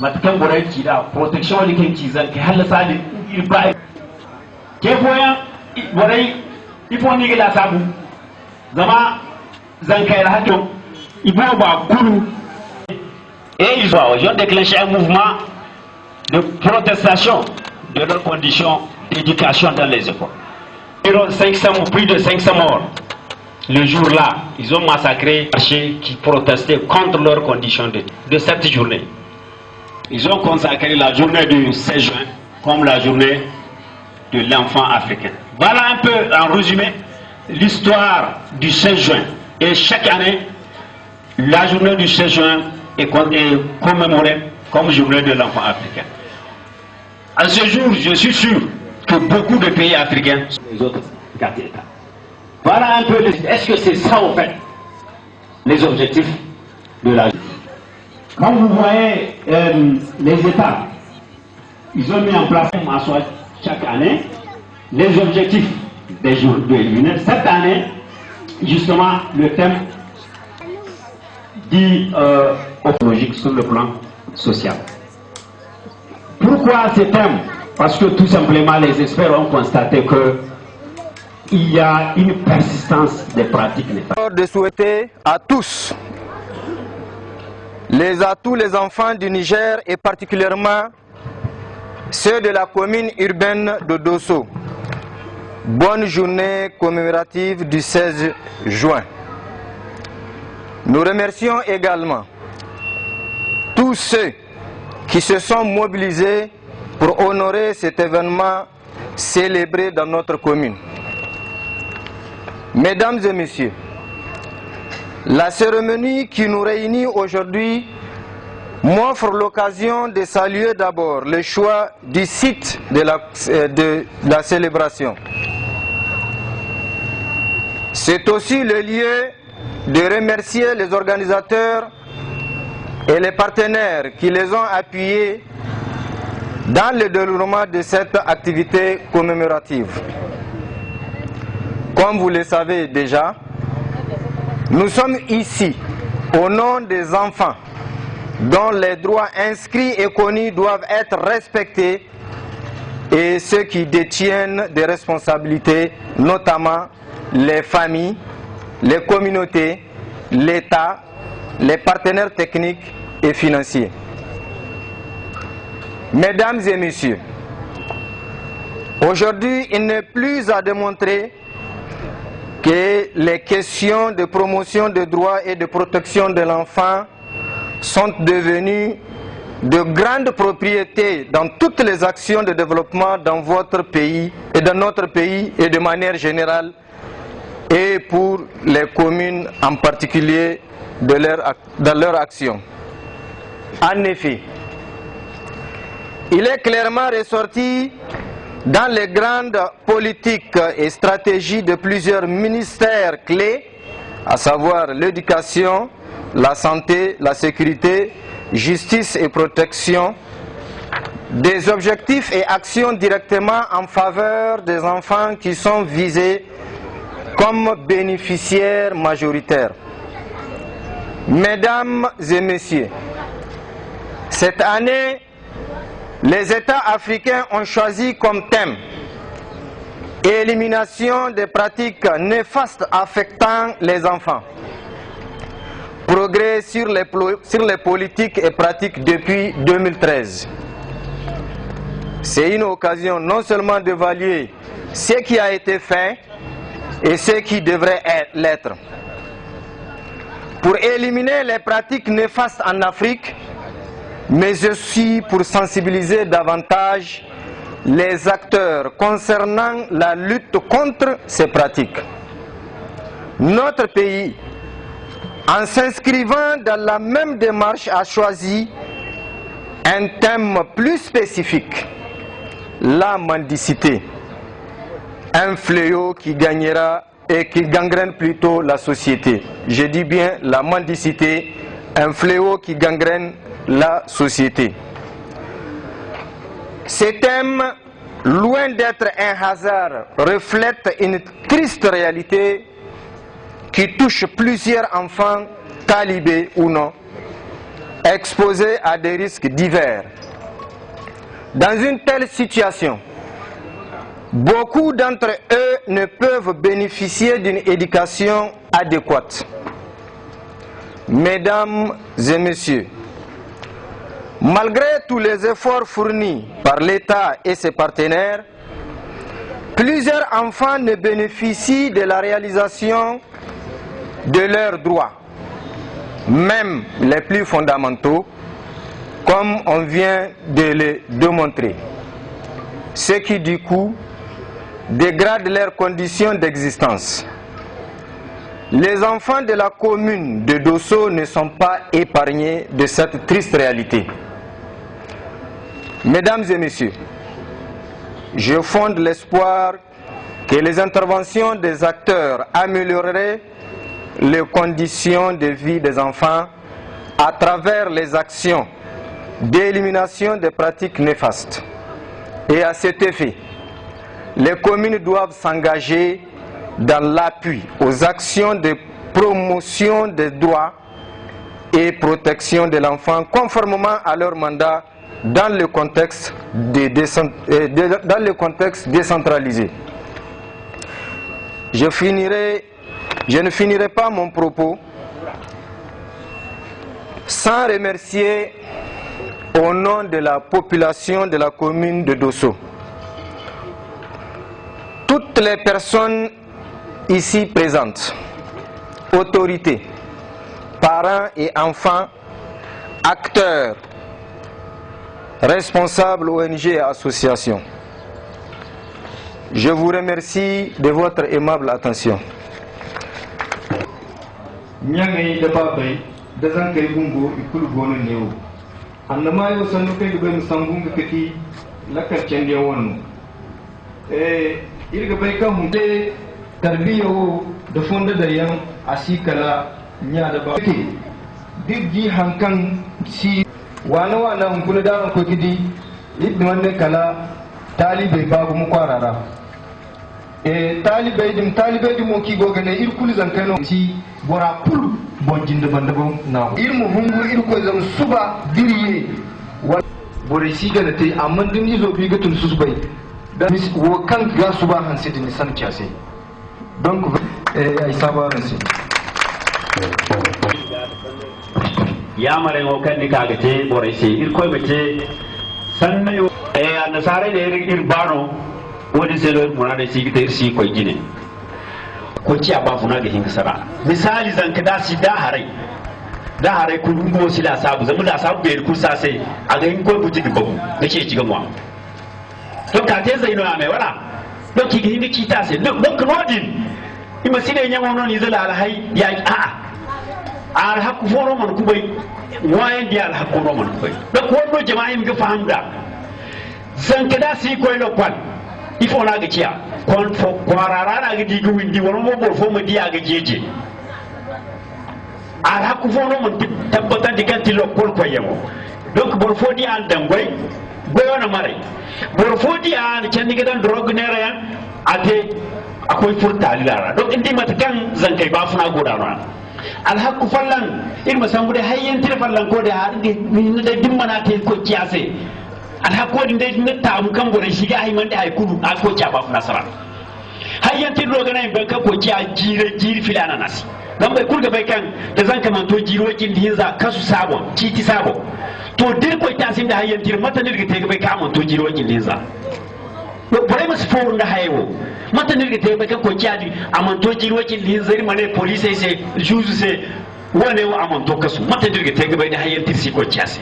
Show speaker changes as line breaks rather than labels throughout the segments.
matakan gurai ki da protection wani kan ki zan kai halasa da irba ke koyan gurai ifo ni gila sabu zama zan kai rahato ibo ba kuru. Et ils ont déclenché un mouvement de protestation de leurs conditions d'éducation dans les écoles. Plus de 500 morts. Le jour-là, ils ont massacré ceux qui protestaient contre leurs conditions de cette journée. Ils ont consacré la journée du 16 juin comme la journée de l'enfant africain. Voilà un peu en résumé l'histoire du 16 juin. Et chaque année, la journée du 16 juin est commémorée comme journée de l'enfant africain. À ce jour, je suis sûr que beaucoup de pays africains sont les autres quartiers d'État. Voilà un peu, est-ce que c'est ça au fait, les objectifs de la journée? Quand vous voyez les États, ils ont mis en place chaque année les objectifs des jours de l'UNESCO. Cette année, justement, le thème dit écologique sur le plan social. Pourquoi ce thème? Parce que tout simplement les experts ont constaté qu'il y a une persistance des pratiques néfastes.
De souhaiter à tous les enfants du Niger et particulièrement ceux de la commune urbaine de Dosso, bonne journée commémorative du 16 juin. Nous remercions également tous ceux qui se sont mobilisés pour honorer cet événement célébré dans notre commune. Mesdames et messieurs, la cérémonie qui nous réunit aujourd'hui m'offre l'occasion de saluer d'abord le choix du site de la célébration. C'est aussi le lieu de remercier les organisateurs et les partenaires qui les ont appuyés dans le déroulement de cette activité commémorative. Comme vous le savez déjà, nous sommes ici au nom des enfants dont les droits inscrits et connus doivent être respectés et ceux qui détiennent des responsabilités, notamment les familles, les communautés, l'État, les partenaires techniques et financiers. Mesdames et messieurs, aujourd'hui, il n'est plus à démontrer que les questions de promotion des droits et de protection de l'enfant sont devenues de grandes propriétés dans toutes les actions de développement dans votre pays et dans notre pays et de manière générale et pour les communes en particulier dans leur action. En effet, il est clairement ressorti dans les grandes politiques et stratégies de plusieurs ministères clés, à savoir l'éducation, la santé, la sécurité, justice et protection, des objectifs et actions directement en faveur des enfants qui sont visés comme bénéficiaires majoritaires. Mesdames et messieurs, cette année, les États africains ont choisi comme thème élimination des pratiques néfastes affectant les enfants. Progrès sur les politiques et pratiques depuis 2013. C'est une occasion non seulement d'évaluer ce qui a été fait et ce qui devrait l'être. Pour éliminer les pratiques néfastes en Afrique, mais aussi pour sensibiliser davantage les acteurs concernant la lutte contre ces pratiques. Notre pays, en s'inscrivant dans la même démarche, a choisi un thème plus spécifique, la mendicité, un fléau qui gagnera et qui gangrène plutôt la société. Je dis bien la mendicité, un fléau qui gangrène la société. Ce thème, loin d'être un hasard, reflète une triste réalité qui touche plusieurs enfants, talibés ou non, exposés à des risques divers. Dans une telle situation, beaucoup d'entre eux ne peuvent bénéficier d'une éducation adéquate. Mesdames et messieurs, malgré tous les efforts fournis par l'État et ses partenaires, plusieurs enfants ne bénéficient de la réalisation de leurs droits, même les plus fondamentaux, comme on vient de le démontrer. Ce qui du coup dégrade leurs conditions d'existence. Les enfants de la commune de Dosso ne sont pas épargnés de cette triste réalité. Mesdames et messieurs, je fonde l'espoir que les interventions des acteurs amélioreraient les conditions de vie des enfants à travers les actions d'élimination des pratiques néfastes. Et à cet effet, les communes doivent s'engager dans l'appui aux actions de promotion des droits et protection de l'enfant conformément à leur mandat dans le contexte décentralisé. Je ne finirai pas mon propos sans remercier au nom de la population de la commune de Dosso toutes les personnes ici présentes, autorités, parents et enfants, acteurs, responsables ONG et associations. Je vous remercie de votre aimable attention.
irga bai kan hunde tarbiyo da fonda da yan asikala nya da ba ke diggi hankan si wana hunkuna da ko gidi idin wanne kala talibai babu mu kwarara talibai dim mo ki goga ne irkul zankano si bora pul bonjin da bandabo na irmu hungu irko zam suba diriye bore si ga te amma dim izo bi ga tun susbai da wo kan ga suba hansi din san kyase donc ay sabaran si
ya mare ngo kan ni kaga te bore se ir koy bete sanna yo na sare ne ir bano wodi se lo mona de sigi ter si koy gine ko ci aba funa ga hinga sara misali zan kada si da hare ku ngo sila sabu zamu da sabu be ku sa sai aga hin koy buti ko ga ce ci ga mu donc quand tu es là mais voilà donc il y a qui t'a c'est donc nodin imagine il y a un ni zala la hay ya al hakku foro man kubay wayen di al hakku man kubay donc wono jama'a mi ga fahamda zan kada si koy lo kwal il faut la ga ciya kon fo kwarara na ga digi windi wono mo bor fo mo diya ga jeje al hakku foro man tabbata diganti lo kol ko yemo donc bor fo di al dangoy goyona mare borfodi an kendi gidan drug ne rayan ate akwai furta lara donc indi matakan zankai ba funa godana al hakku fallan in masan gude hayyen tire fallan ko da har ni da dimmana te ko kiyase al hakku din dai ta mu kan gore shiga hay man da hay kudu a ko kiya ba funa sara hayyen tire drug ne ban ka ko kiya jiri filana nasi dan bai kurga bai kan da zanka man to jiro kin hinza kasu sabo titi sabo to dir ko ta sin da hayyan tir mata nirga te bai ka man to jiro kin hinza bare mas fo da hayo mata nirga te bai ka ko kiadi aman to jiro kin hinza mane police sai juju sai wane wa aman to kasu mata nirga te bai da hayyan tir si ko kiyasi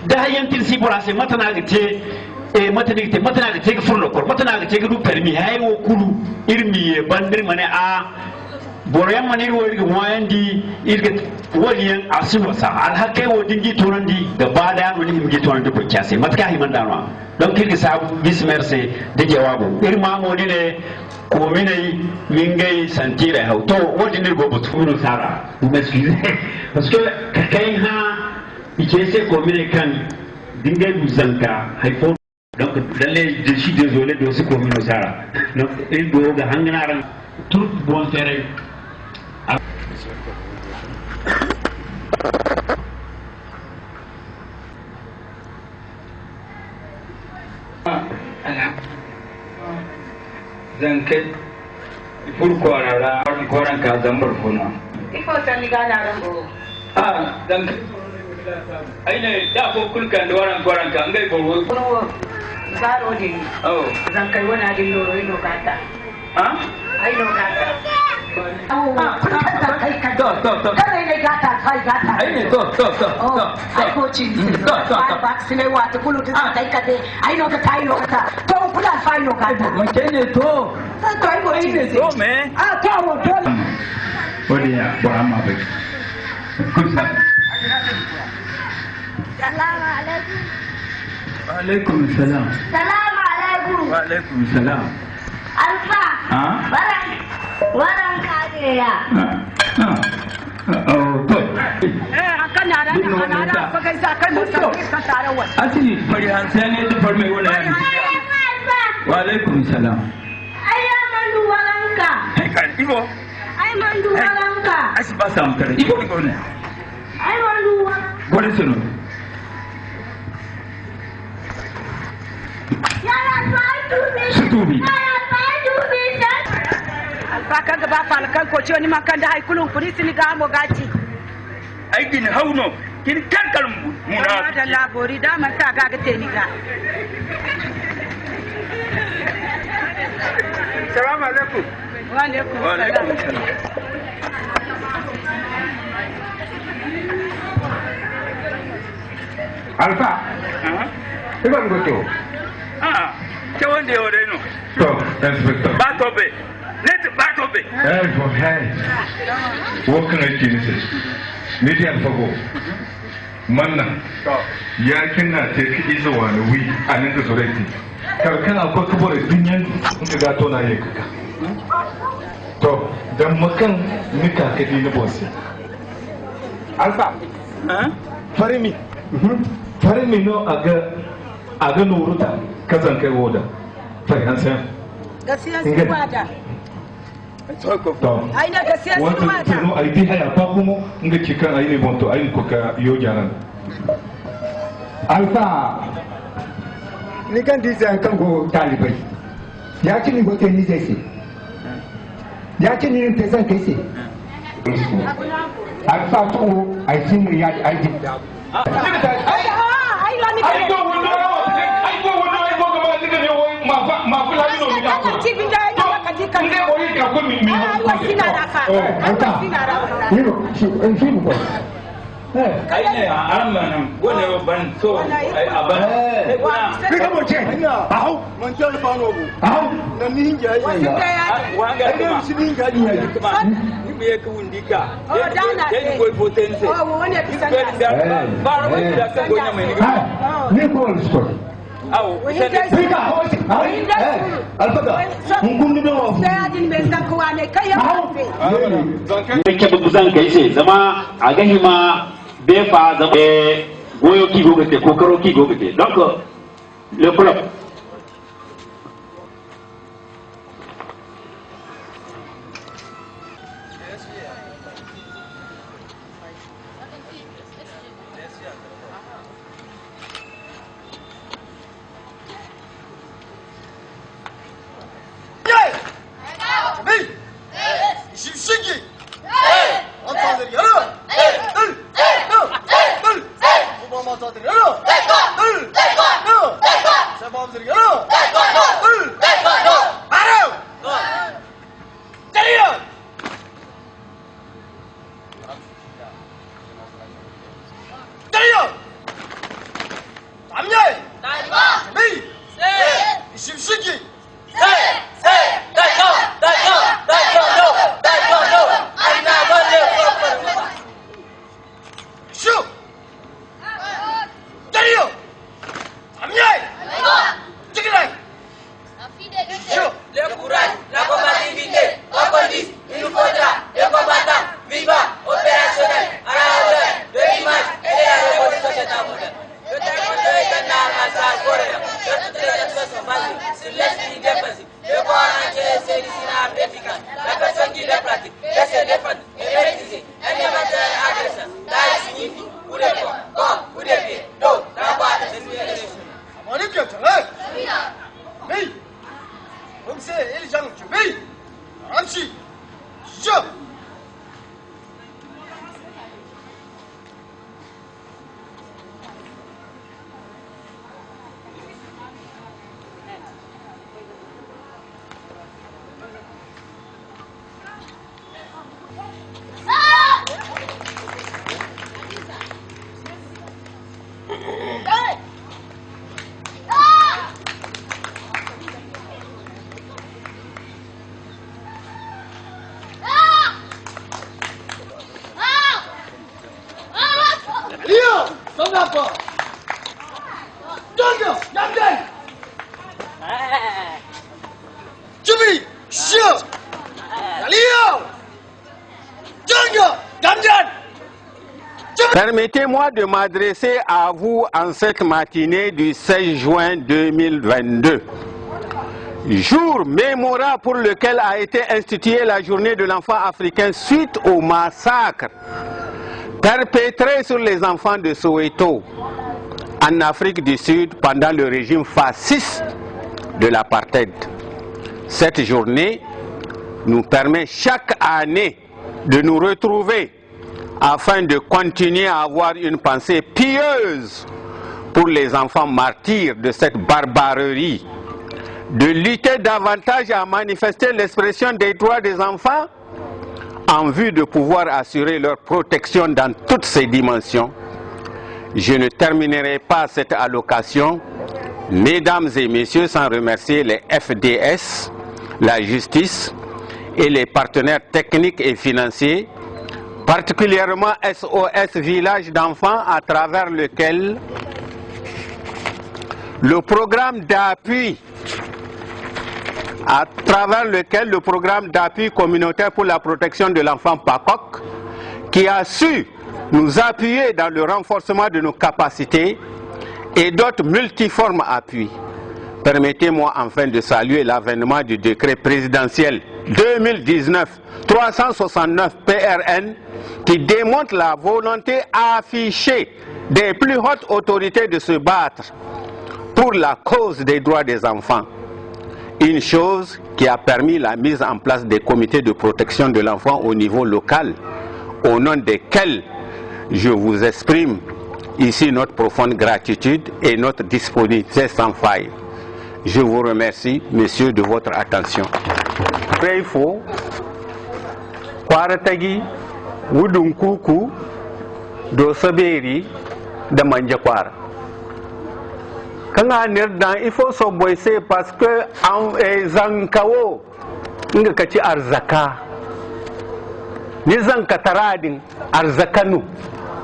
da hayyan tir si bora sai mata na ga te mata na ga te furlo ko mata na ga te du permi hayo kulu irmi bandir mane a boreyan manir wo irga moyandi irga waliyan asiwasa alhakai wo dingi tonandi da bada wani himgi tonandi ko kyase matka himan danwa don kirga sabu bismerse da jawabu irma modi ne ko minai mingai santire hauto wodi nir go butu mino sara m'excuse parce que kai ha ikese ko minai kan dingai buzanka haifo donc je suis désolé de ce ko mino sara donc il do ga hanganaran tout bon terrain.
zan kai furkwarara kwaran ka zambar kuna
iko sani gana rango
zan ai ne da ko kulkan da waran kwaran ka ngai boro
zaro di zan kai wani adin loro ino kata ai no kata kada ne gata kai gata
ai ne to
ai ko ci vaccine wa ta kulu ta kai kade ai no ka tai no kata to kula fa no kata
mun ne to
ai ko ci
to me
to wo dole
odiya ba amma bai kusa
Salamu alaikum.
wa alaikum salam
Salamu alaikum.
wa alaikum salam
Alfa. Waran kadeya.
to
akan na da fa kai sa kai mu sa tare wa
asili fari han sai ne da farmai wala ya wa alaikum salam
Aya mandu waranka.
ai kan ibo
Ai mandu waranka.
asiba sam kare ibo ne
Ai mandu waranka.
gore sunu
Yara sai tubi.
Tubi.
Yara sai tubi.
alfa kan ga ba fa kan ko ciwo ni man kan da hai kulun kuri sini ga mo gaci
ai kin hauno kin kankal muna
da labori da man ta ga ga teni ga
salamu alaikum
wa alaikum
wa alaikum
salam
salam
alfa iban goto
ke wanda ya wade no
to inspector
ba to be let ba to be
for hey what can I do this ne ti alfa go manna ya kinna te ki izo wani wi anan da soreti kar kana ko kubore dunyan ka ga to na yi kaka to dan makan nika ka di na bosi alfa farimi farimi no aga nuruta kazan kai woda fari an san
gaskiya sun wada
to
ai na gaskiya sun
wata
wada
tuno ai bi haya pa kuma nga cikan ai ne bonto ai ko ka yo jaran
alfa ni kan dizan kan go talibai ya ci ni go te ni zai ya ci ni te san kai se alfa to ai sin ya ai di
ai la ni
ai go wono ai go ga ma diga ne wo ma fu la no ni ka ko
ci bin da ya ka ji kan
nge wo yi ka ko mi
ai wasina da fa
alfa
wasina da
ni no shi en fi ko
ai ne an nan gone ban so ai aban
kai ka mo ce ahu
man jal fano bu
ahu
na min ja ya
wasu da ya
wa ga
ai
kuma
da shi min ga ni ya
kuma ni be ka wundika
Oh, dana,
dai ko potense
oh wani bisa da
ba ro da kan gonya mai ni
ni ko so
aw
kai ka ho shi alfa ga mun ni do
sai adin bai san kowa ne kai ya mafe
ke bugu zan kai ce zama a gahi ma befa zama goyo ki gogate ko karo ki gogate donc le club
Django, Gamden. Jimmy, Shio, Leo, Django, Gamden.
Permettez-moi de m'adresser à vous en cette matinée du 16 juin 2022. Jour mémorable pour lequel a été instituée la journée de l'enfant africain suite au massacre perpétré sur les enfants de Soweto en Afrique du Sud pendant le régime fasciste de l'apartheid. Cette journée nous permet chaque année de nous retrouver afin de continuer à avoir une pensée pieuse pour les enfants martyrs de cette barbarie, de lutter davantage à manifester l'expression des droits des enfants en vue de pouvoir assurer leur protection dans toutes ses dimensions. Je ne terminerai pas cette allocation, mesdames et messieurs, sans remercier les FDS, la justice et les partenaires techniques et financiers, particulièrement SOS Village d'enfants, à travers lequel le programme d'appui communautaire pour la protection de l'enfant PACOC, qui a su nous appuyer dans le renforcement de nos capacités, et d'autres multiformes appuis. Permettez-moi enfin de saluer l'avènement du décret présidentiel 2019-369 PRN, qui démontre la volonté affichée des plus hautes autorités de se battre pour la cause des droits des enfants. Une chose qui a permis la mise en place des comités de protection de l'enfant au niveau local, au nom desquels je vous exprime ici notre profonde gratitude et notre disponibilité sans faille. Je vous remercie, messieurs, de votre attention. Préfo, Kwaratagi, Wudunkuku, Dosaberi, de Manjakwara. Quand il faut se boisser parce que en Zankawo, nga kaci arzaka. Ni zankataradin arzakanu,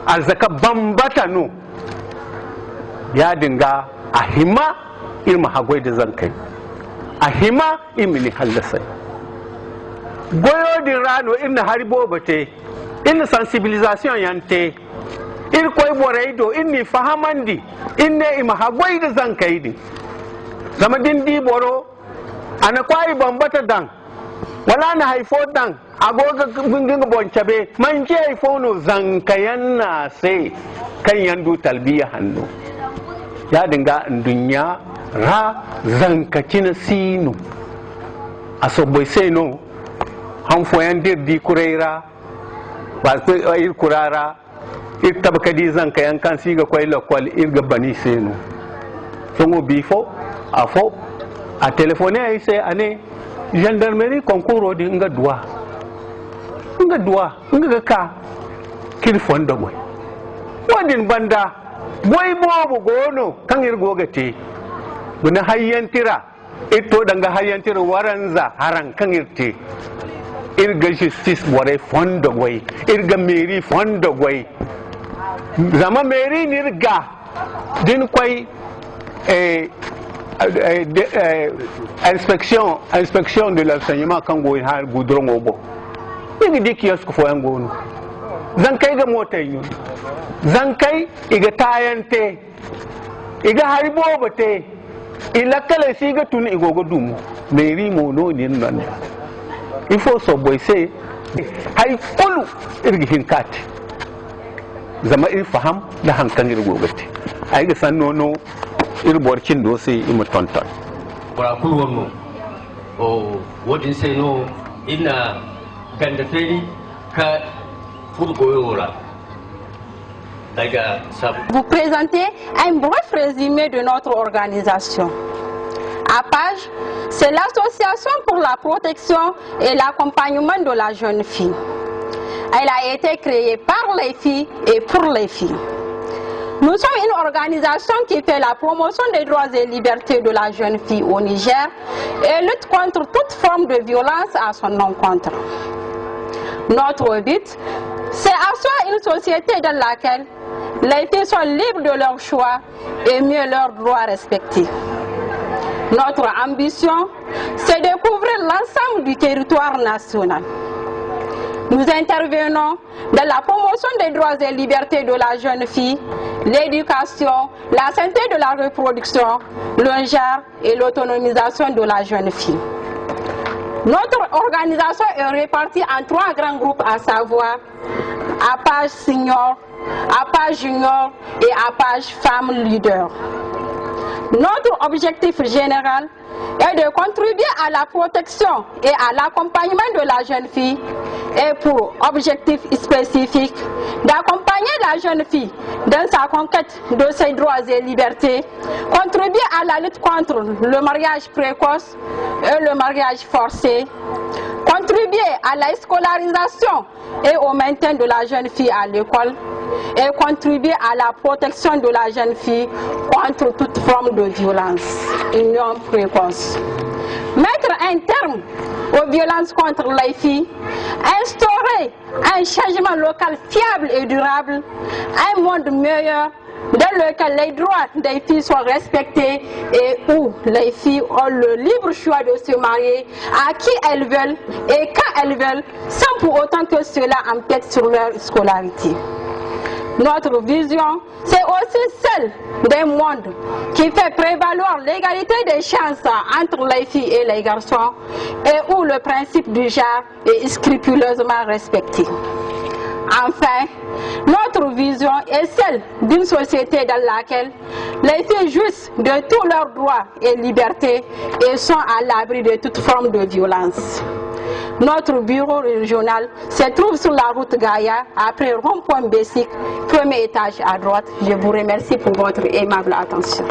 arzaka bambatanu. Ya dinga ahima ilma hagwai da zankai. Ahima imini hallasai. Goyo din rano inna haribo bate, inna sensibilisation yante. Il koy boreydo inni fahamandi inne ima hagwayde zankaydi zama dindi boro ana koy bambata dan wala na haifo dan agoga ginga boncabe manje haifo no zankayan na sai kan yandu talbiya hannu ya dinga dunya ra zankacin sinu asoboy sai no han foyan dirdi kureira ba ko ir kurara ir tabakadi zanka yankan siga koy lokol irga bani senu songo bifo afo a telefone ay se ane gendarmerie concours di nga droit nga ka kil fondo boy wadin banda boy bobo gono kan irgo gate buna hayyantira ito danga hayyantira waranza haran kan irte irga justice bore fondo boy irga mairie fondo boy zama mairie nirga din koy inspection de l'enseignement kango har goudron obo ngi dik yasku fo yango zankay ga motay ñu zankay iga tayante iga haribo bate ila kala siga tun igogo dum mairie mo no ni nan il faut so boy se hay kulu irgi hinkati zama ir faham da hankan irgogati ay ga san nono irborcin do sai imu tonton
wala kul wonno o wodin sai no ina ganda feli ka furgoyora daga sab.
Vous présenter un bref résumé de notre organisation. APAGE, c'est l'association pour la protection et l'accompagnement de la jeune fille. Elle a été créée par les filles et pour les filles. Nous sommes une organisation qui fait la promotion des droits et libertés de la jeune fille au Niger et lutte contre toute forme de violence à son encontre. Notre but, C'est à soi une société dans laquelle les filles sont libres de leur choix et mieux leurs droits respectés. Notre ambition, c'est de couvrir l'ensemble du territoire national. Nous intervenons dans la promotion des droits et libertés de la jeune fille, l'éducation, la santé de la reproduction, le genre et l'autonomisation de la jeune fille. Notre organisation est répartie en 3 grands groupes, à savoir APAGE Senior, APAGE Junior et APAGE Femmes Leader. Notre objectif général est de contribuer à la protection et à l'accompagnement de la jeune fille et pour objectif spécifique d'accompagner la jeune fille dans sa conquête de ses droits et libertés, contribuer à la lutte contre le mariage précoce et le mariage forcé, contribuer à la scolarisation et au maintien de la jeune fille à l'école et contribuer à la protection de la jeune fille contre toute forme de violence et non précoce. Mettre un terme aux violences contre les filles, instaurer un changement local fiable et durable, un monde meilleur dans lequel les droits des filles sont respectés et où les filles ont le libre choix de se marier à qui elles veulent et quand elles veulent, sans pour autant que cela empiète sur leur scolarité. Notre vision, c'est aussi celle d'un monde qui fait prévaloir l'égalité des chances entre les filles et les garçons et où le principe du genre est scrupuleusement respecté. Enfin, notre vision est celle d'une société dans laquelle les filles jouissent de tous leurs droits et libertés et sont à l'abri de toute forme de violence. Notre bureau régional se trouve sur la route Gaïa, après rond-point Bessic, premier étage à droite. Je vous remercie pour votre aimable attention.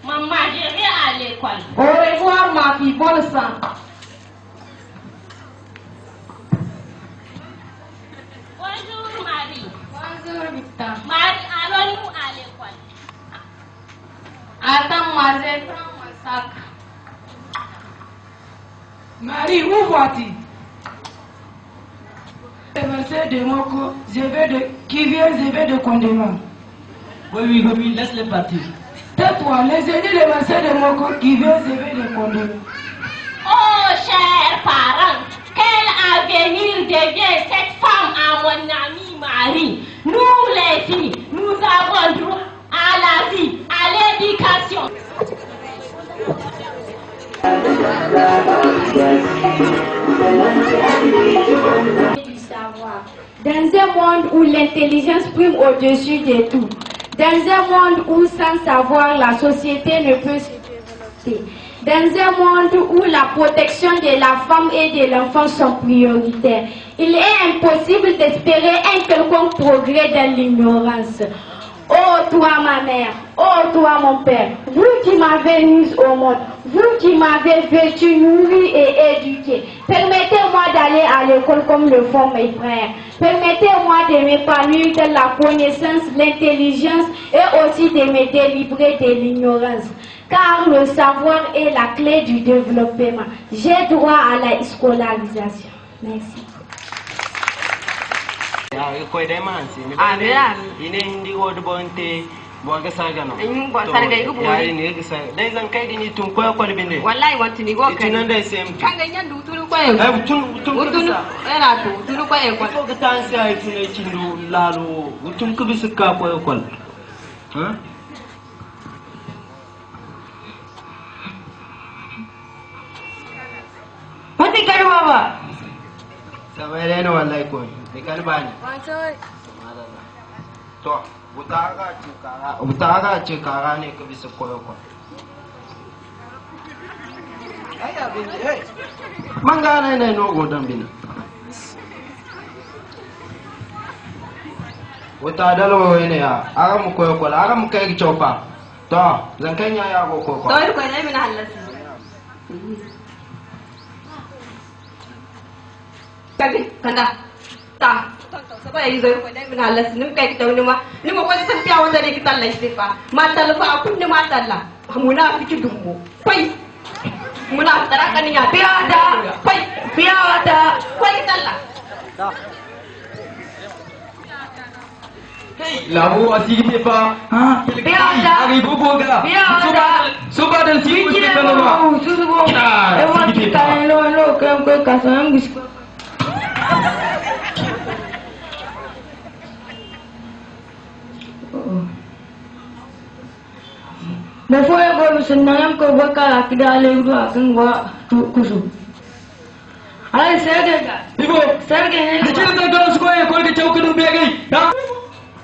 Maman, je vais à l'école.
Au revoir ma fille, bonne sang.
Bonjour Marie.
Bonjour Victor.
Marie, allons-nous à l'école?
Attends, moi je prends mon sac. Marie, où vas-tu? Le verset de Moko, qui vient, je vais de Condément.
Oui, laisse-les partir.
Tais-toi, laissez-nous le verset de Moko, qui vient, je vais de Condément.
Oh, chers parents, quel avenir devient cette femme à mon amie Marie? Nous, les filles, nous avons droit à la vie, à l'éducation.
Du savoir. Dans un monde où l'intelligence prime au-dessus de tout, dans un monde où sans savoir la société ne peut se développer, dans un monde où la protection de la femme et de l'enfant sont prioritaires, il est impossible d'espérer un quelconque progrès dans l'ignorance. Oh toi ma mère, oh toi mon père, vous qui m'avez mise au monde, vous qui m'avez vêtue, nourrie et éduquée, permettez-moi d'aller à l'école comme le font mes frères. Permettez-moi de m'épanouir dans la connaissance, l'intelligence et aussi de me délivrer de l'ignorance. Car le savoir est la clé du développement. J'ai droit à la scolarisation. Merci.
Wallahi watuni go kan
Itunanda sem
kanga nyandu tulu ko e
tunu
era to tulu ko e ko
ko tan sai tunai cindu lalo utun ku bisuka ko e kon ha
Pati kar baba
samare no wallahi ko ni kan bani to utaga cikara ne ka bisa koyo kon mangana ne no godan bina wata dalo ne ya aga mu koyo kon aga mu kai chopa to zan kanya ya go ko
to ko ne mina halasi kage kanda ta
ko ay zo ko dai na las nim kai taw ni ma ko san piya wanda ne kitan lai sifa ma tal fa kun ni ma talla muna fiki dumbo pai muna tara kan ya piya da pai piya da kai talla
Labu asigi pa, ha? Ari bubu ga. Suba dan sini kita kalau.
Subo. Ewa kita lo kam ko kasam gis. Before I go to Senayam ko bakal kita lewat akan wa kusu. Ay serga.
Ibu,
serga ni.
Dicira tak kalau sekolah kalau kita cakap tu biar gay.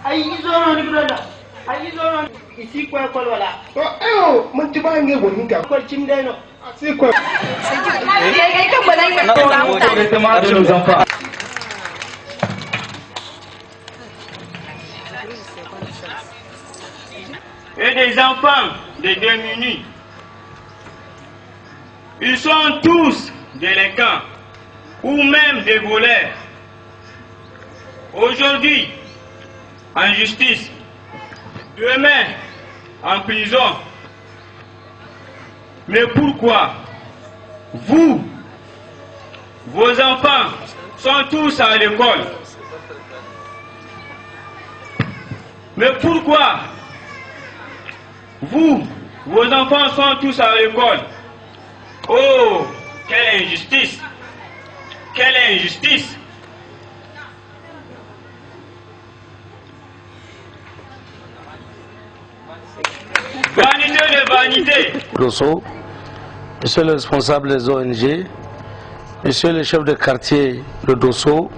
Ay izono ni brother. Ay izono isi kwa kwa wala. Oh, mun tiba nge woni ka kwa chim dai no. Asi kwa.
Ai kan ba dai ka
Et des enfants des démunis. Ils sont tous délinquants ou même des voleurs. Aujourd'hui, en justice, demain, en prison. Mais pourquoi vous, vos enfants sont tous à l'école? Mais pourquoi vous, vos enfants sont tous à l'école? Oh, quelle injustice! Quelle injustice! Vanité de vanité!
Dosso, monsieur le responsable des ONG, monsieur le chef de quartier de Dosso,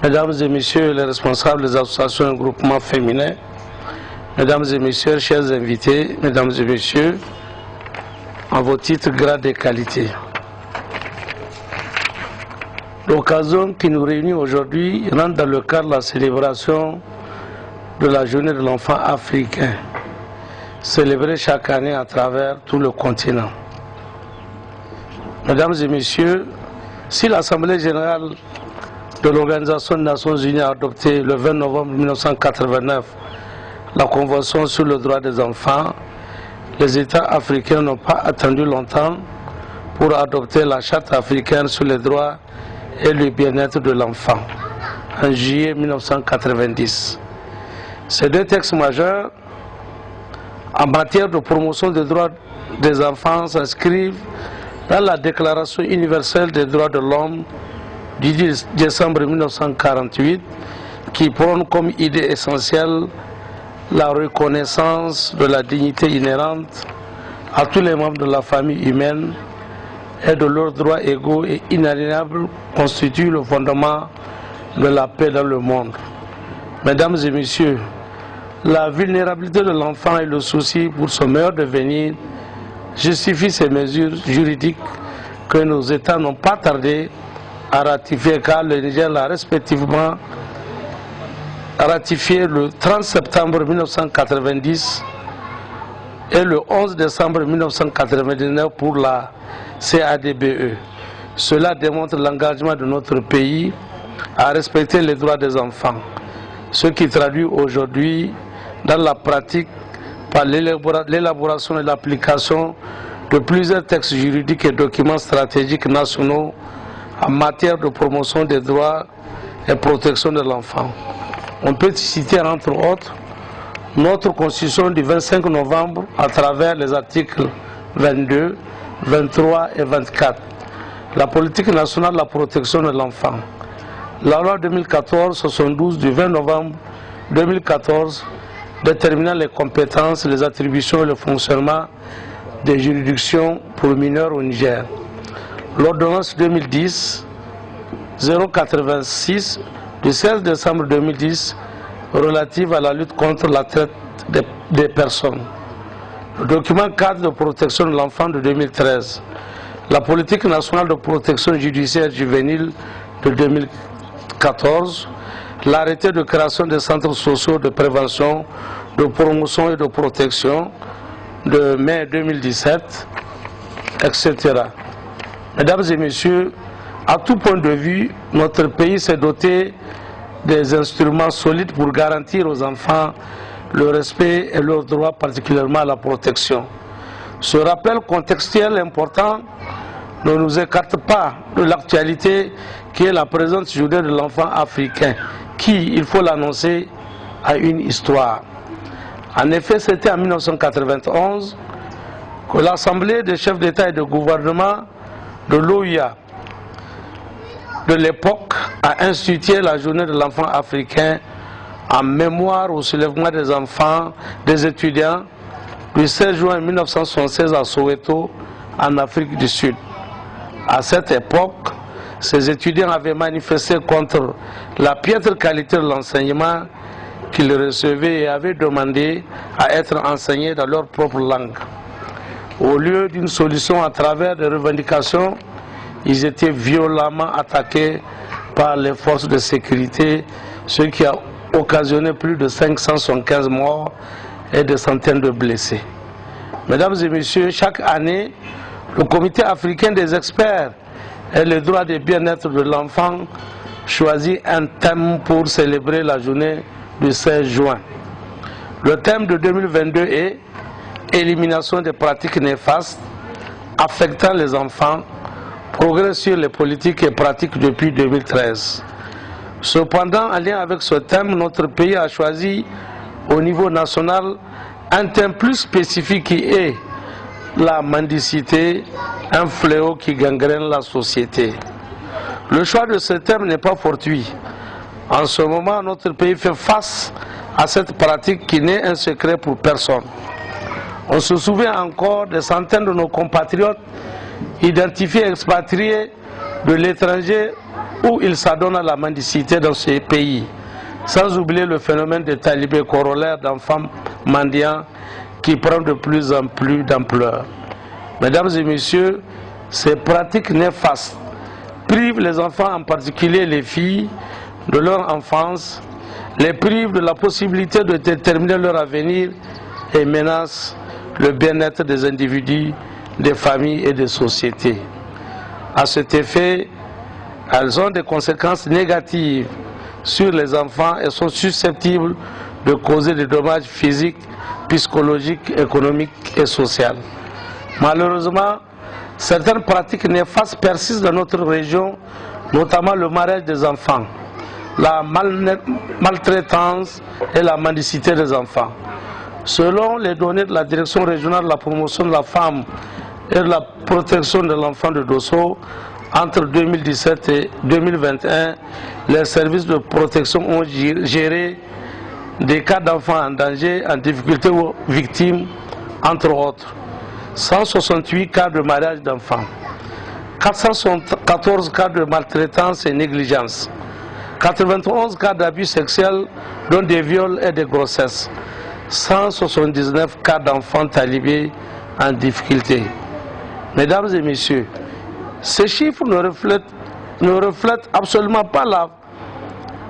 mesdames et messieurs les responsables des associations et groupements féminins, mesdames et messieurs, chers invités, mesdames et messieurs, en vos titres, grades et qualités. L'occasion qui nous réunit aujourd'hui rentre dans le cadre de la célébration de la journée de l'enfant africain, célébrée chaque année à travers tout le continent. Mesdames et messieurs, si l'Assemblée générale de l'Organisation des Nations Unies a adopté le 20 novembre 1989 la Convention sur le droit des enfants, les États africains n'ont pas attendu longtemps pour adopter la Charte africaine sur les droits et le bien-être de l'enfant en juillet 1990. Ces deux textes majeurs en matière de promotion des droits des enfants s'inscrivent dans la Déclaration universelle des droits de l'homme du 10 décembre 1948 qui prône comme idée essentielle la reconnaissance de la dignité inhérente à tous les membres de la famille humaine et de leurs droits égaux et inaliénables constitue le fondement de la paix dans le monde. Mesdames et messieurs, la vulnérabilité de l'enfant et le souci pour son meilleur devenir justifient ces mesures juridiques que nos États n'ont pas tardé à ratifier, car le Niger l'a respectivement ratifié le 30 septembre 1990 et le 11 décembre 1999 pour la CADBE. Cela démontre l'engagement de notre pays à respecter les droits des enfants, ce qui traduit aujourd'hui dans la pratique par l'élaboration et l'application de plusieurs textes juridiques et documents stratégiques nationaux en matière de promotion des droits et protection de l'enfant. On peut citer entre autres notre Constitution du 25 novembre à travers les articles 22, 23 et 24. La politique nationale de la protection de l'enfant. La loi 2014-72 du 20 novembre 2014 déterminant les compétences, les attributions et le fonctionnement des juridictions pour mineurs au Niger. L'ordonnance 2010-086 du 16 décembre 2010 relative à la lutte contre la traite des personnes. Le document cadre de protection de l'enfant de 2013. La politique nationale de protection judiciaire juvénile de 2014. L'arrêté de création des centres sociaux de prévention, de promotion et de protection de mai 2017, etc. Mesdames et messieurs, à tout point de vue, notre pays s'est doté des instruments solides pour garantir aux enfants le respect et leurs droits, particulièrement à la protection. Ce rappel contextuel important ne nous écarte pas de l'actualité qui est la présente journée de l'enfant africain, qui, il faut l'annoncer, a une histoire. En effet, c'était en 1991 que l'Assemblée des chefs d'État et de gouvernement de l'OUA de l'époque a institué la journée de l'enfant africain en mémoire au soulèvement des enfants, des étudiants, du 16 juin 1976 à Soweto, en Afrique du Sud. À cette époque, ces étudiants avaient manifesté contre la piètre qualité de l'enseignement qu'ils recevaient et avaient demandé à être enseignés dans leur propre langue. Au lieu d'une solution à travers des revendications, ils étaient violemment attaqués par les forces de sécurité, ce qui a occasionné plus de 575 morts et des centaines de blessés. Mesdames et messieurs, chaque année, le Comité africain des experts et les droits de bien-être de l'enfant choisit un thème pour célébrer la journée du 16 juin. Le thème de 2022 est « Élimination des pratiques néfastes affectant les enfants, progrès sur les politiques et pratiques depuis 2013 ». Cependant, en lien avec ce thème, notre pays a choisi au niveau national un thème plus spécifique qui est la mendicité, un fléau qui gangrène la société. Le choix de ce thème n'est pas fortuit. En ce moment, notre pays fait face à cette pratique qui n'est un secret pour personne. On se souvient encore des centaines de nos compatriotes identifiés expatriés de l'étranger où ils s'adonnent à la mendicité dans ces pays. Sans oublier le phénomène des talibés corollaires d'enfants mendiants qui prend de plus en plus d'ampleur. Mesdames et messieurs, ces pratiques néfastes privent les enfants, en particulier les filles, de leur enfance, les privent de la possibilité de déterminer leur avenir et menacent le bien-être des individus, des familles et des sociétés. À cet effet, elles ont des conséquences négatives sur les enfants et sont susceptibles de causer des dommages physiques, psychologiques, économiques et sociaux. Malheureusement, certaines pratiques néfastes persistent dans notre région, notamment le mariage des enfants, la maltraitance et la mendicité des enfants. Selon les données de la Direction régionale de la promotion de la femme et de la protection de l'enfant de Dosso, entre 2017 et 2021, les services de protection ont géré des cas d'enfants en danger, en difficulté ou victimes, entre autres. 168 cas de mariage d'enfants, 414 cas de maltraitance et négligence, 91 cas d'abus sexuels, dont des viols et des grossesses, 179 cas d'enfants talibés en difficulté. Mesdames et messieurs, ces chiffres ne reflètent absolument pas la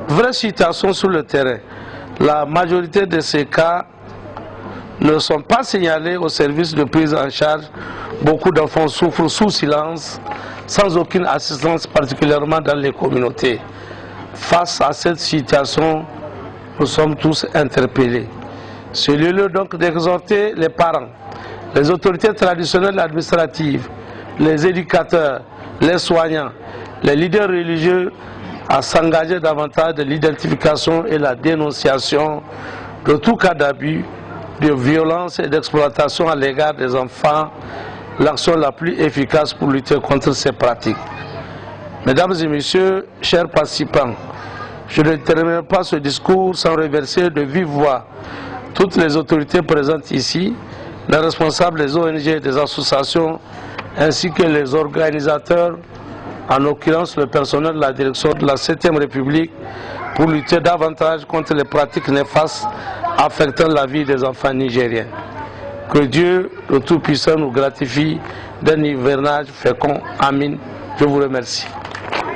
vraie situation sur le terrain. La majorité de ces cas ne sont pas signalés au service de prise en charge. Beaucoup d'enfants souffrent sous silence, sans aucune assistance, particulièrement dans les communautés. Face à cette situation, nous sommes tous interpellés. C'est le lieu donc d'exhorter les parents, les autorités traditionnelles et administratives, les éducateurs, les soignants, les leaders religieux à s'engager davantage de l'identification et la dénonciation de tout cas d'abus, de violence et d'exploitation à l'égard des enfants, l'action la plus efficace pour lutter contre ces pratiques. Mesdames et messieurs, chers participants, je ne terminerai pas ce discours sans remercier de vive voix toutes les autorités présentes ici, les responsables des ONG et des associations, ainsi que les organisateurs, en l'occurrence le personnel de la direction de la 7e République, pour lutter davantage contre les pratiques néfastes affectant la vie des enfants nigériens. Que Dieu, le Tout-Puissant, nous gratifie d'un hivernage fécond. Amin. Je vous remercie.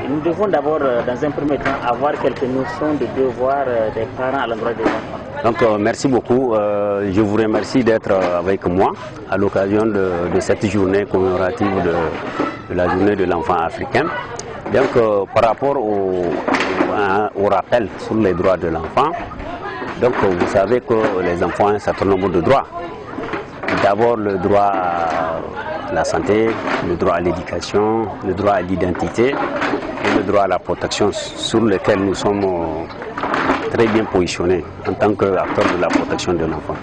Nous devons d'abord, dans un premier temps, avoir quelques notions de devoir des parents à l'endroit des enfants.
Donc, merci beaucoup. Je vous remercie d'être avec moi à l'occasion de cette journée commémorative de la journée de l'enfant africain. Donc par rapport au rappel sur les droits de l'enfant, donc vous savez que les enfants ont un certain nombre de droits. D'abord le droit à la santé, le droit à l'éducation, le droit à l'identité et le droit à la protection sur lequel nous sommes très bien positionnés en tant qu'acteurs de la protection de l'enfant.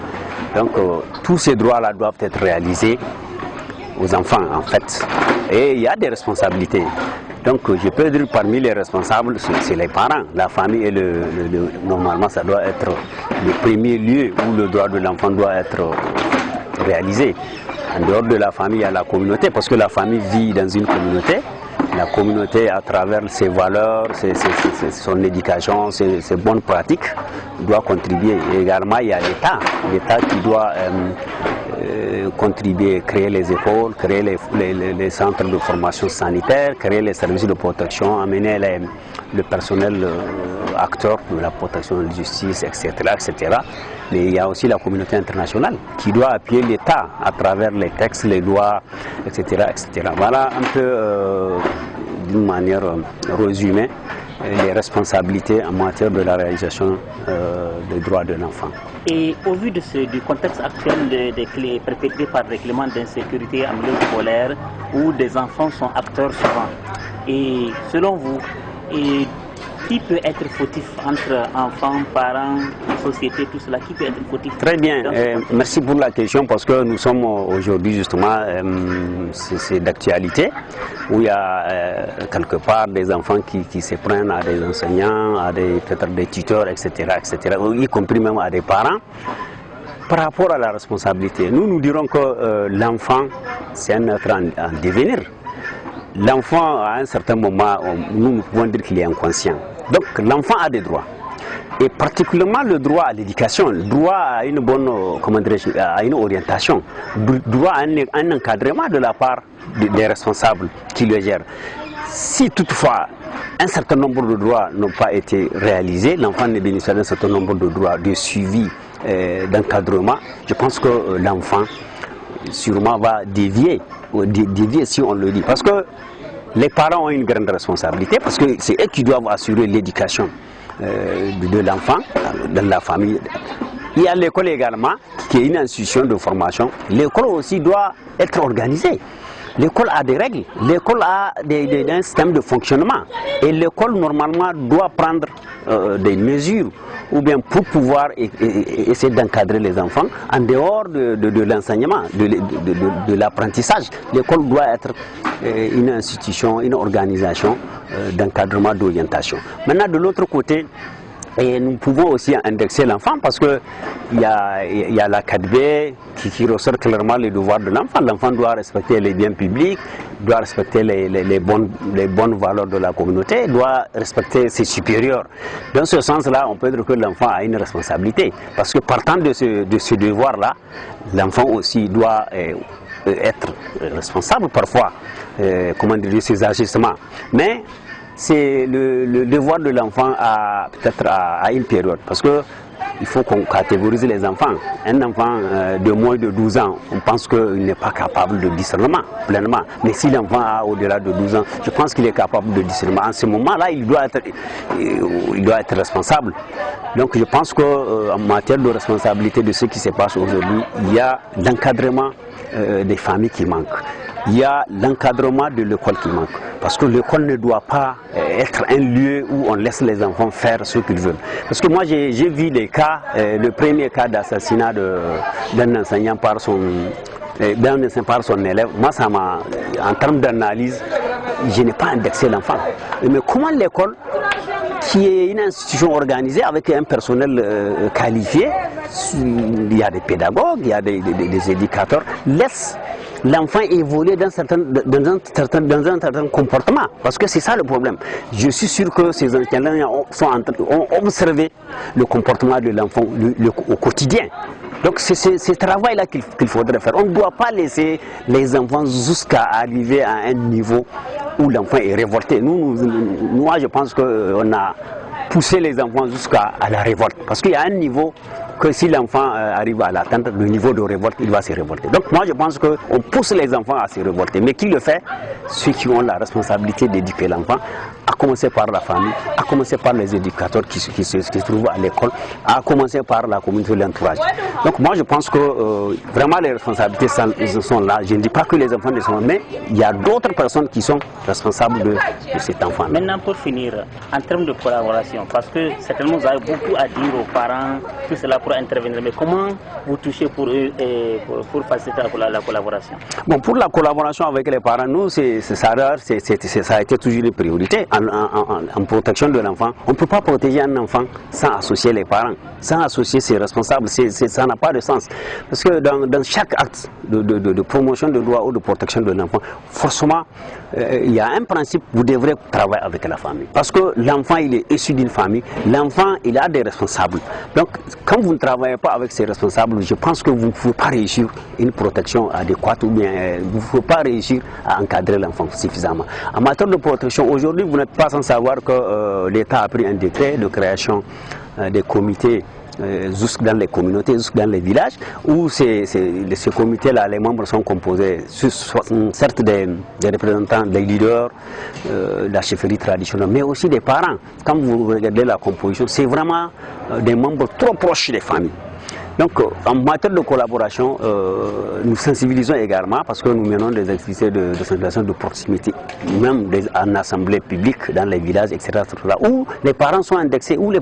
Donc tous ces droits-là doivent être réalisés aux enfants en fait. Et il y a des responsabilités. Donc je peux dire parmi les responsables, c'est les parents, la famille et normalement ça doit être le premier lieu où le droit de l'enfant doit être réalisé. En dehors de la famille, il y a la communauté, parce que la famille vit dans une communauté. La communauté, à travers ses valeurs, son éducation, ses bonnes pratiques, doit contribuer. Et également, il y a l'État qui doit contribuer, créer les écoles, créer les centres de formation sanitaire, créer les services de protection, amener le personnel acteur de la protection de la justice, etc., etc. Mais il y a aussi la communauté internationale qui doit appuyer l'État à travers les textes, les lois, etc., etc. Voilà un peu d'une manière résumée les responsabilités en matière de la réalisation des droits de l'enfant.
Et au vu du contexte actuel des perpétrés par des cléments d'insécurité en milieu scolaire, où des enfants sont acteurs souvent, et selon vous, qui peut être fautif entre enfants, parents, société, tout cela? Qui peut être fautif?
Très bien, merci pour la question parce que nous sommes aujourd'hui justement, c'est d'actualité, où il y a quelque part des enfants qui se prennent à des enseignants, à peut-être des tuteurs, etc., etc., y compris même à des parents. Par rapport à la responsabilité, nous dirons que l'enfant, c'est un être en devenir. L'enfant, à un certain moment, nous pouvons dire qu'il est inconscient. Donc l'enfant a des droits. Et particulièrement le droit à l'éducation, le droit à une bonne, à une orientation, le droit à un encadrement de la part des responsables qui le gèrent. Si toutefois un certain nombre de droits n'ont pas été réalisés, l'enfant ne bénéficie d'un certain nombre de droits de suivi, d'encadrement, je pense que l'enfant sûrement va dévier si on le dit. Parce que les parents ont une grande responsabilité, parce que c'est eux qui doivent assurer l'éducation de l'enfant dans la famille. Il y a l'école également, qui est une institution de formation. L'école aussi doit être organisée. L'école a des règles, l'école a un système de fonctionnement. Et l'école normalement doit prendre des mesures ou bien pour pouvoir essayer d'encadrer les enfants en dehors de l'enseignement, de l'apprentissage. L'école doit être une institution, une organisation d'encadrement, d'orientation. Maintenant, de l'autre côté, et nous pouvons aussi indexer l'enfant parce qu'il y a la 4B qui ressort clairement les devoirs de l'enfant. L'enfant doit respecter les biens publics, doit respecter les bonnes valeurs de la communauté, doit respecter ses supérieurs. Dans ce sens-là, on peut dire que l'enfant a une responsabilité. Parce que partant de ce devoir-là, l'enfant aussi doit être responsable parfois de ses agissements. Mais c'est le devoir de l'enfant peut-être à une période, parce que il faut qu'on catégorise les enfants. Un enfant de moins de 12 ans, on pense qu'il n'est pas capable de discernement pleinement. Mais si l'enfant a au-delà de 12 ans, je pense qu'il est capable de discernement. En ce moment-là, il doit être responsable. Donc je pense qu'en matière de responsabilité de ce qui se passe aujourd'hui, il y a l'encadrement des familles qui manquent. Il y a l'encadrement de l'école qui manque. Parce que l'école ne doit pas être un lieu où on laisse les enfants faire ce qu'ils veulent. Parce que moi j'ai vu des cas, le premier cas d'assassinat d'un enseignant par son élève. Moi ça m'a, en termes d'analyse, je n'ai pas indexé l'enfant. Mais comment l'école, qui est une institution organisée avec un personnel qualifié, il y a des pédagogues, il y a des éducateurs, laisse l'enfant évoluer dans un certain comportement, parce que c'est ça le problème. Je suis sûr que ces enseignants ont observé le comportement de l'enfant au quotidien. Donc c'est ce travail-là qu'il faudrait faire. On ne doit pas laisser les enfants jusqu'à arriver à un niveau où l'enfant est révolté. Moi je pense qu'on a poussé les enfants jusqu'à la révolte, parce qu'il y a un niveau que si l'enfant arrive à l'atteindre le niveau de révolte, il va se révolter. Donc moi je pense qu'on pousse les enfants à se révolter. Mais qui le fait? Ceux qui ont la responsabilité d'éduquer l'enfant, à commencer par la famille, à commencer par les éducateurs qui se trouvent à l'école, à commencer par la communauté de l'entourage. Donc moi je pense que vraiment les responsabilités sont là. Je ne dis pas que les enfants ne sont là, mais il y a d'autres personnes qui sont responsables de cet enfant.
Maintenant pour finir, en termes de collaboration, parce que certainement vous avez beaucoup à dire aux parents, tout cela pour intervenir, mais comment vous touchez pour eux et pour faciliter la collaboration?
Bon, pour la collaboration avec les parents, nous, ça a été toujours une priorité. En protection de l'enfant, on ne peut pas protéger un enfant sans associer les parents, sans associer ses responsables, ça n'a pas de sens. Parce que dans chaque acte de promotion de droit ou de protection de l'enfant, forcément, il y a un principe, vous devrez travailler avec la famille. Parce que l'enfant, il est issu d'une famille, l'enfant, il a des responsables. Donc, quand vous ne travaillez pas avec ces responsables, je pense que vous ne pouvez pas réussir une protection adéquate ou bien vous ne pouvez pas réussir à encadrer l'enfant suffisamment. En matière de protection, aujourd'hui, vous n'êtes pas sans savoir que l'État a pris un décret de création des comités jusque dans les communautés, jusque dans les villages, où ces comités-là, les membres sont composés, certes des représentants, des leaders de la chefferie traditionnelle, mais aussi des parents. Quand vous regardez la composition, c'est vraiment des membres trop proches des familles. Donc, en matière de collaboration, nous sensibilisons également parce que nous menons des activités de sensibilisation de proximité, même en assemblée publique, dans les villages, etc., où les parents sont indexés, où les